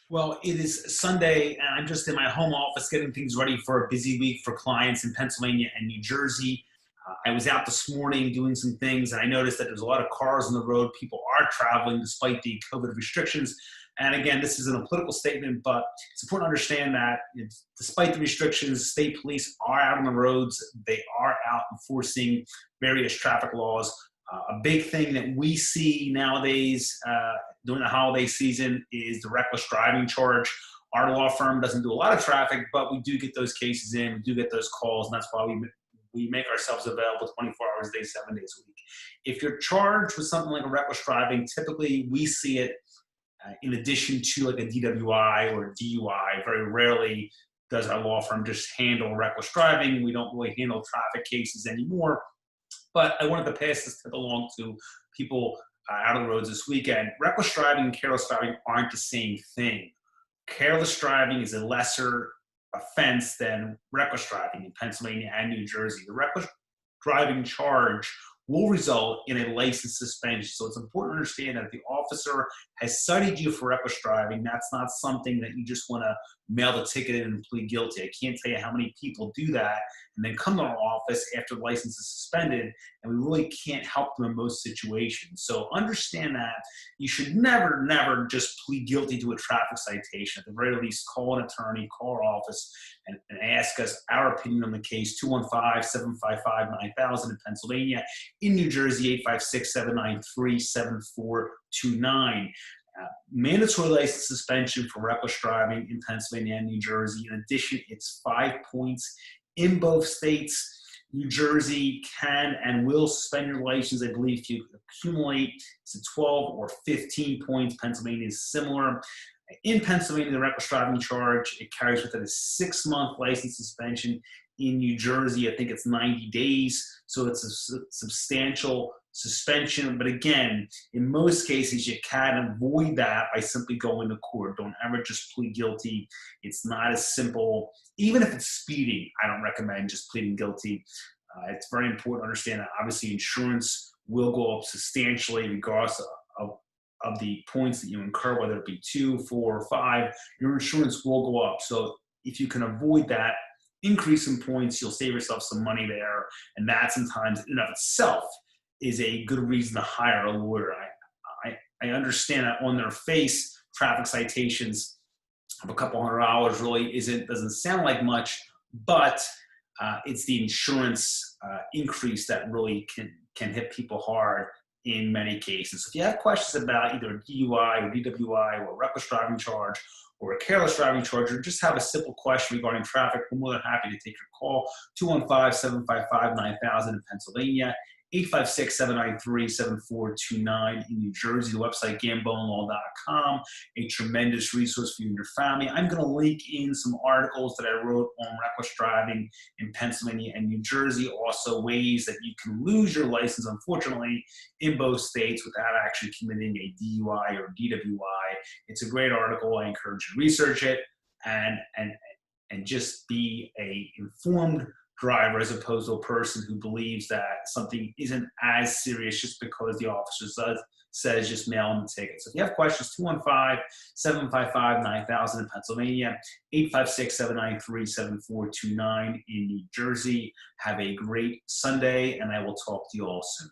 Well, it is Sunday, and I'm just in my home office getting things ready for a busy week for clients in Pennsylvania and New Jersey. I was out this morning doing some things, and I noticed that there's a lot of cars on the road. People are traveling despite the COVID restrictions. And again, this isn't a political statement, but it's important to understand that despite the restrictions, state police are out on the roads. They are out enforcing various traffic laws. A big thing that we see nowadays during the holiday season is the reckless driving charge. Our law firm doesn't do a lot of traffic, but we do get those cases in. We do get those calls, and that's why we make ourselves available 24 hours a day, 7 days a week. If you're charged with something like a reckless driving, typically we see it in addition to like a DWI or a DUI. Very rarely does our law firm just handle reckless driving. We don't really handle traffic cases anymore. But I wanted to pass this tip along to people out on the roads this weekend. Reckless driving and careless driving aren't the same thing. Careless driving is a lesser offense than reckless driving in Pennsylvania and New Jersey. The reckless driving charge will result in a license suspension. So it's important to understand that if the officer has cited you for reckless driving, that's not something that you just want to mail the ticket in and plead guilty. I can't tell you how many people do that and then come to our office after the license is suspended, and we really can't help them in most situations. So understand that you should never just plead guilty to a traffic citation. At the very least, call an attorney, call our office, and ask us our opinion on the case. 215-755-9000 in Pennsylvania. In New Jersey, 856-793-7429. Mandatory license suspension for reckless driving in Pennsylvania and New Jersey. In addition, it's 5 points in both states. New Jersey can and will suspend your license, I believe, if you accumulate to 12 or 15 points. Pennsylvania is similar. In Pennsylvania, the reckless driving charge, it carries with it a 6-month license suspension. In New Jersey, I think it's 90 days, so it's a substantial suspension. But again, in most cases, you can avoid that by simply going to court. Don't ever just plead guilty. It's not as simple. Even if it's speeding, I don't recommend just pleading guilty. It's very important to understand that obviously insurance will go up substantially regardless of the points that you incur, whether it be 2, 4, or 5, your insurance will go up. So if you can avoid that increase in points, you'll save yourself some money there. And that sometimes in and of itself is a good reason to hire a lawyer. I understand that on their face, traffic citations of a couple $100 really doesn't sound like much, but it's the insurance increase that really can hit people hard in many cases. So if you have questions about either DUI or DWI or reckless driving charge or a careless driving charge, or just have a simple question regarding traffic, we're more than happy to take your call. 215-755-9000 in Pennsylvania, 856-793-7429 in New Jersey. The website, gambonelaw.com, a tremendous resource for you and your family. I'm going to link in some articles that I wrote on reckless driving in Pennsylvania and New Jersey. Also, ways that you can lose your license, unfortunately, in both states without actually committing a DUI or DWI. It's a great article. I encourage you to research it and just be a informed driver as opposed to a person who believes that something isn't as serious just because the officer says just mail them the ticket. So if you have questions, 215-755-9000 in Pennsylvania, 856-793-7429 in New Jersey. Have a great Sunday, and I will talk to you all soon.